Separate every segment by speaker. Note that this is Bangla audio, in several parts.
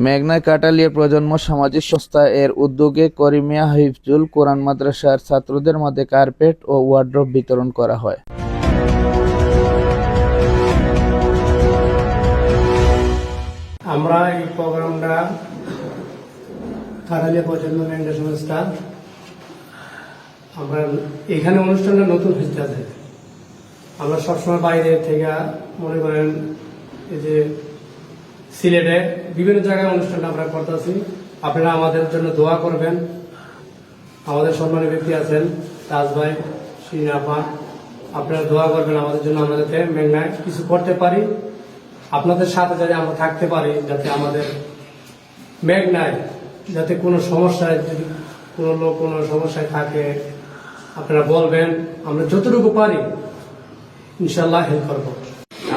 Speaker 1: মেঘনা কাটালিয়া প্রজন্ম সামাজিক সংস্থা এর উদ্যোগে করিমিয়া হিফজুল কোরআন মাদ্রাসার ছাত্রদের মধ্যে কার্পেট ও ওয়ার্ড্রোব বিতরণ করা হয়।
Speaker 2: আমরা এই প্রোগ্রামটা কাটালিয়া প্রজন্ম মেঘনা সংস্থা আমরা এখানে অনুষ্ঠানটা নতুন হচ্ছে আছে। আমরা সবসময় বাইরে থেকে মনে করেন এই যে সিলেটে বিভিন্ন জায়গায় অনুষ্ঠানটা আমরা করতেছি। আপনারা আমাদের জন্য দোয়া করবেন। আমাদের সম্মানীয় ব্যক্তি আছেন তাজ ভাই, শিরিন আপা, আপনারা দোয়া করবেন আমাদের জন্য, আমরা যাতে মেঘনায় কিছু করতে পারি, আপনাদের সাথে যাতে আমরা থাকতে পারি, যাতে আমাদের মেঘনায় যাতে কোনো সমস্যায়, যদি কোনো লোক কোনো সমস্যায় থাকে আপনারা বলবেন, আমরা যতটুকু পারি ইনশাল্লাহ হেল্প করবো।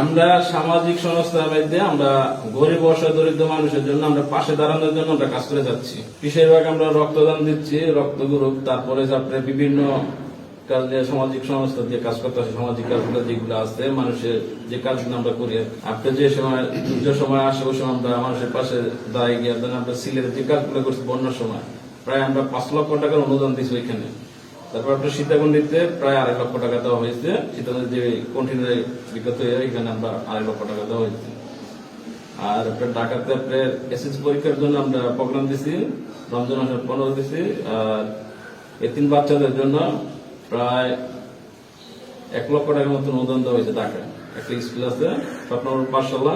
Speaker 3: আমরা সামাজিক সংস্থার মধ্যে আমরা গরিব অসহায় দরিদ্র মানুষের জন্য আমরা পাশে দাঁড়ানোর জন্য আমরা কাজ করে যাচ্ছি। বেশিরভাগ আমরা রক্তদান দিচ্ছি, রক্ত গ্রুপ, তারপরে আপনার বিভিন্ন কাজে সামাজিক সংস্থা দিয়ে কাজ করতে আসে, সামাজিক কাজগুলো যেগুলো আছে মানুষের যে কাজগুলো আমরা করি। আপনি যে সময় দুর্যোগ সময় আসে ওই সময় আমরা মানুষের পাশে দাঁড়িয়ে গিয়ে আমরা সিলেটের যে কাজগুলো করছি বন্যার সময় প্রায় আমরা 5 লক্ষ টাকার অনুদান দিচ্ছি ওইখানে। তারপর আপনার সীতাকুণ্ডিতে প্রায় 2.5 লক্ষ টাকা দেওয়া হয়েছে। সীতাকুণ্ড যে কন্টিনিউ বিগত এখানে আমরা 2.5 লক্ষ টাকা দেওয়া হয়েছে। আর আপনার ঢাকাতে আপনার এসএসসি পরীক্ষার জন্য আমরা প্রোগ্রাম দিছি, রমজান মাসের 15 দিছি। আর এতিম বাচ্চাদের জন্য প্রায় 1 লক্ষ টাকার মতো অনুদান দেওয়া হয়েছে। ঢাকায় একটা স্কুল আছে স্বপ্নপুর পাঠশালা,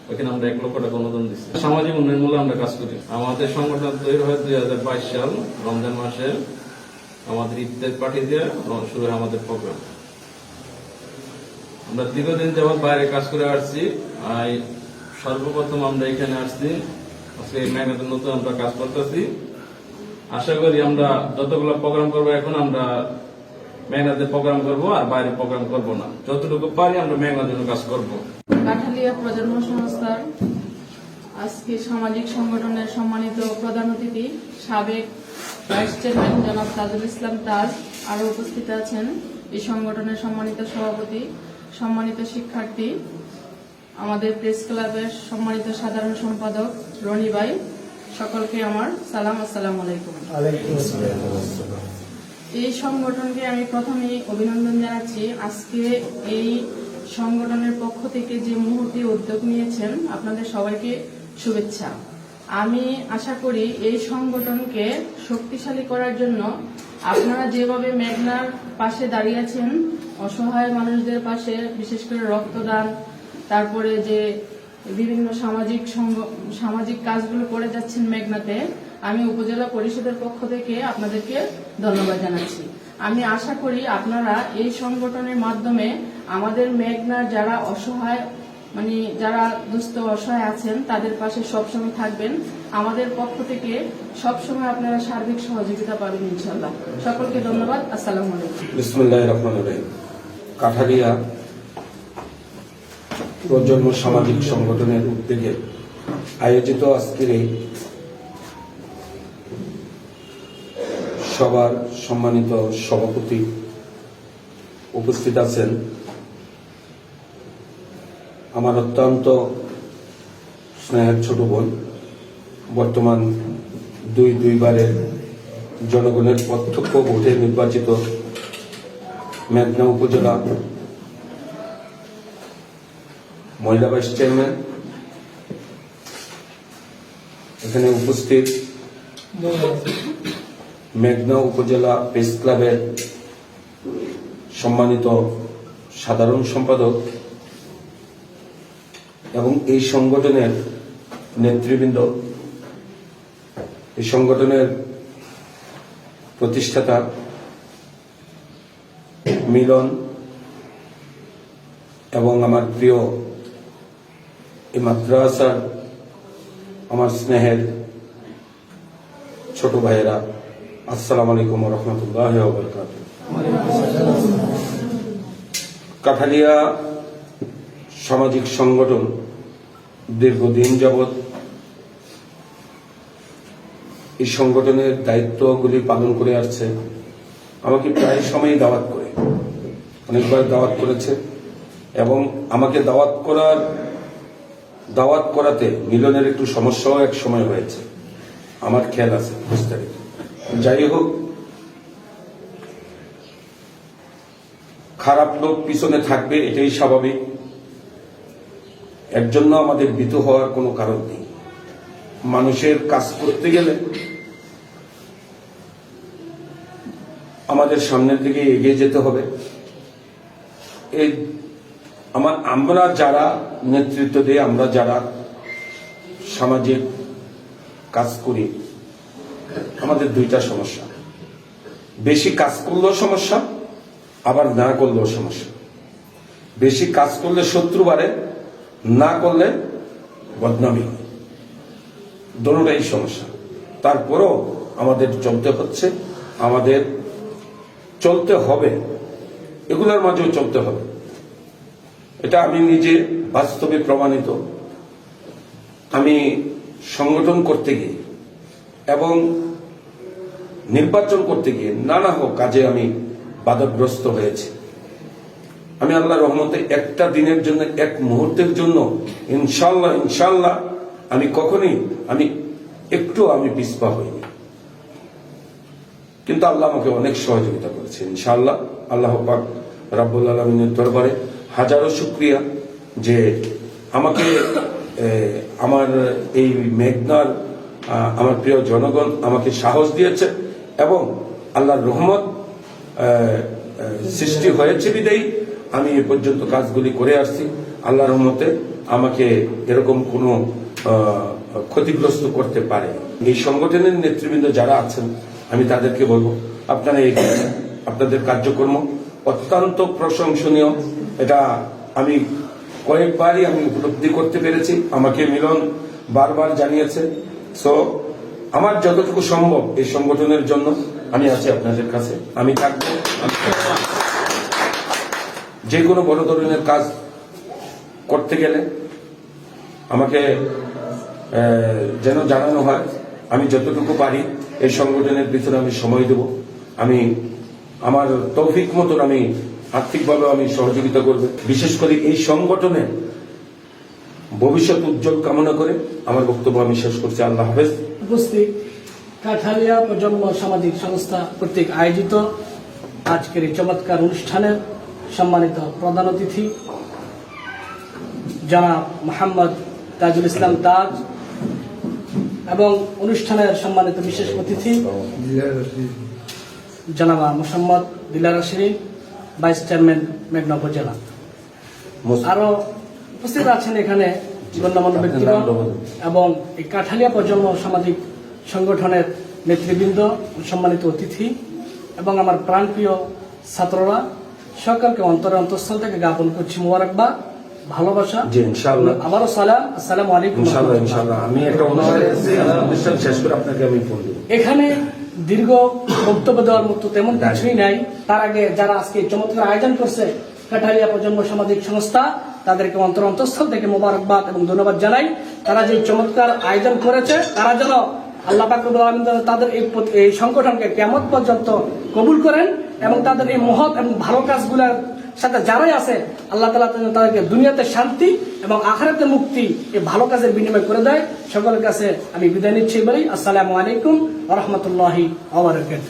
Speaker 3: ওইখানে আমরা 1 লক্ষ টাকা অনুদান দিচ্ছি। সামাজিক উন্নয়নমূলক আমরা কাজ করি। আমাদের সংগঠন তৈরি হয় 2022 সাল রমজান মাসে। আমাদের ইফতার পার্টি দিয়ে শুরু হয় আমাদের প্রোগ্রাম। আমরা দীর্ঘদিন যাবৎ বাইরে কাজ করে আসছি। সর্বপ্রথম আমরা এখানে আসছি, আজকে মেঘনাতে নতুন আমরা কাজ করতেছি। আশা করি আমরা যতগুলো প্রোগ্রাম করবো এখন আমরা মেঘনাতে প্রোগ্রাম করব, আর বাইরে প্রোগ্রাম করব না। যতটুকু পারি আমরা মেঘনার জন্য কাজ করব।
Speaker 4: কাঠালিয়া প্রজন্ম সংস্থার আজকে সামাজিক সংগঠনের সম্মানিত প্রধান অতিথি সাবেক ভাইস চেয়ারম্যান জনাব তাজুল ইসলাম তাজ, আরো উপস্থিত আছেন এই সংগঠনের সম্মানিত সভাপতি, সম্মানিত শিক্ষার্থী, আমাদের প্রেস ক্লাবের সম্মানিত সাধারণ সম্পাদক রনি ভাই, সকলকে আমার সালাম, আসসালামু আলাইকুম। এই সংগঠনকে আমি প্রথমেই অভিনন্দন জানাচ্ছি। আজকে এই সংগঠনের পক্ষ থেকে যে মুহূর্তে উদ্যোগ নিয়েছেন, আপনাদের সবাইকে শুভেচ্ছা। আমি আশা করি এই সংগঠনকে শক্তিশালী করার জন্য আপনারা যেভাবে মেঘনার পাশে দাঁড়িয়ে আছেন, অসহায় মানুষদের পাশে, বিশেষ করে রক্তদান, তারপরে যে বিভিন্ন সামাজিক কাজগুলো করে যাচ্ছেন মেঘনাতে, আমি উপজেলা পরিষদের পক্ষ থেকে আপনাদেরকে ধন্যবাদ জানাচ্ছি। আমি আশা করি আপনারা এই সংগঠনের মাধ্যমে আমাদের মেঘনার যারা অসহায়, যারা দুস্থ অসহায় আছেন তাদের পাশে সবসময় থাকবেন। আমাদের পক্ষ থেকে সবসময় আপনারা সার্বিক সহযোগিতা পাবেন ইনশাআল্লাহ। সকলকে ধন্যবাদ। আসসালামু আলাইকুম।
Speaker 5: বিসমিল্লাহির রহমানির রহিম। কাঠালিয়া প্রজন্ম সামাজিক সংগঠনের উদ্যোগে আয়োজিত আজকের এই সবার সম্মানিত সভাপতি উপস্থিত আছেন আমার অত্যন্ত স্নেহের ছোট বোন, বর্তমান দুইবারের জনগণের প্রত্যক্ষ ভোটে নির্বাচিত মেঘনা উপজেলা মহিলা ভাইস চেয়ারম্যান, এখানে উপস্থিত মেঘনা উপজেলা প্রেস ক্লাবের সম্মানিত সাধারণ সম্পাদক এবং এই সংগঠনের নেতৃবৃন্দ, এই সংগঠনের প্রতিষ্ঠাতা মিলন এবং আমার প্রিয় এই মাদ্রাসার আমার স্নেহের ছোট ভাইয়েরা, আসসালামু আলাইকুম ওয়া রাহমাতুল্লাহি ওয়া বারাকাতুহু। কাঠালিয়া সামাজিক সংগঠন দীর্ঘদিন যাবৎ এই সংগঠনের দায়িত্বগুলি পালন করে আসছে। আমাকে প্রায় সময়ই দাওয়াত করে, অনেকবার দাওয়াত করেছে এবং আমাকে দাওয়াত করার দাওয়াত করাতে মিলনের একটু সমস্যাও এক সময় হয়েছে, আমার খেয়াল আছে বিস্তারিত। যাই হোক, খারাপ লোক পিছনে থাকবে, এটাই স্বাভাবিক। এর জন্য আমাদের ভীত হওয়ার কোনো কারণ নেই। মানুষের কাজ করতে গেলে আমাদের সামনের দিকে এগিয়ে যেতে হবে। এই আমরা যারা নেতৃত্ব দিই, আমরা যারা সামাজিক কাজ করি, আমাদের দুইটা সমস্যা। বেশি কাজ করলেও সমস্যা, আবার না করলেও সমস্যা। বেশি কাজ করলে শত্রু বাড়ে, না করলে বদনামি হয়, দুটোটাই সমস্যা। তারপরও আমাদের চলতে হচ্ছে, আমাদের চলতে হবে, এগুলোর মাঝেও চলতে হবে। এটা আমি নিজে বাস্তবে প্রমাণিত। আমি সংগঠন করতে গিয়ে এবং নির্বাচন করতে গিয়ে নানা কাজে আমি বাধাগ্রস্ত হয়েছি। আমি আল্লাহর রহমতে একটা দিনের জন্য, এক মুহূর্তের জন্য ইনশাল্লাহ আমি কখনোই একটু পিছপা হইনি। কিন্তু আল্লাহ আমাকে অনেক সহযোগিতা করেছে ইনশাআল্লাহ। আল্লাহ পাক রাব্বুল আলামিনের দরবারে হাজারো শুকরিয়া যে আমাকে আমার এই মেঘনার আমার প্রিয় জনগণ আমাকে সাহস দিয়েছে এবং আল্লাহর রহমত সৃষ্টি হয়েছে বিদায়ী আমি এ পর্যন্ত কাজগুলি করে আসছি। আল্লাহর রহমতে আমাকে এরকম কোনো ক্ষতিগ্রস্ত করতে পারে। এই সংগঠনের নেতৃবৃন্দ যারা আছেন, আমি তাদেরকে বলবো, আপনারা আপনাদের কার্যক্রম অত্যন্ত প্রশংসনীয়। এটা আমি কয়েকবারই উপলব্ধি করতে পেরেছি, আমাকে মিলন বারবার জানিয়েছে। সো আমার যতটুকু সম্ভব এই সংগঠনের জন্য আমি আছি আপনাদের কাছে, আমি থাকবো। যে কোনো বড় ধরনের কাজ করতে গেলে আমাকে যেন জানানো হয়, আমি যতটুকু পারি এই সংগঠনের পিছনে আমি সময় দেব। আমি আমার তৌফিক মতন আমি আর্থিকভাবে আমি সহযোগিতা করব। বিশেষ করে এই সংগঠনের ভবিষ্যৎ উজ্জ্বল কামনা করে আমার বক্তব্য আমি শেষ করছি। আল্লাহ হাফেজ।
Speaker 6: উপস্থিত কাঠালিয়া প্রজন্ম সামাজিক সংস্থা কর্তৃক আয়োজিত আজকের এই চমৎকার অনুষ্ঠানের সম্মানিত প্রধান অতিথি জনাব মোহাম্মদ তাজুল ইসলাম তাজ এবং অনুষ্ঠানের সম্মানিত বিশেষ অতিথি জনাব মোহাম্মদ দিলারা শিরিন, ভাইস চেয়ারম্যান মেঘনা উপজেলা। আরো উপস্থিত আছেন এখানে গণ্যমান্য ব্যক্তিগণ এবং এই কাঠালিয়া প্রজন্ম সামাজিক সংগঠনের নেতৃবৃন্দ, সম্মানিত অতিথি এবং আমার প্রাণপ্রিয় ছাত্ররা, সকলকে অন্তরের অন্তঃস্থল থেকে জ্ঞাপন করছি মোবারকবাদ, ভালোবাসা।
Speaker 5: জি ইনশাআল্লাহ।
Speaker 6: আবারও সালাম, আসসালামু আলাইকুম।
Speaker 5: ইনশাআল্লাহ আমি একটা অনুষ্ঠান শেষ করে আপনাকে আমি ফোন দেব।
Speaker 6: এখানে দীর্ঘ বক্তব্য দেওয়ার মতো তেমন কিছুই নাই। তার আগে যারা আজকে চমৎকার আয়োজন করছে কাঠালিয়া প্রজন্ম সামাজিক সংস্থা, তাদেরকে অন্তঃস্থল থেকে মোবারকবাদ এবং ধন্যবাদ জানাই। তারা যে চমৎকার আয়োজন করেছে, তারা যেন আল্লাহ পাক রব্বুল আলামিন তাদের এই সংগঠনকে কিয়ামত পর্যন্ত কবুল করেন এবং তাদের এই মহৎ এবং ভালো কাজগুলোর সাথে যারাই আছে আল্লাহ তাআলা তাদেরকে দুনিয়াতে শান্তি এবং আখিরাতে মুক্তি এই ভালো কাজের বিনিময় করে দেয়। সকলের কাছে আমি বিদায় নিচ্ছি বলি আসসালামু আলাইকুম ওয়া রাহমাতুল্লাহি ওয়া বারাকাতুহু।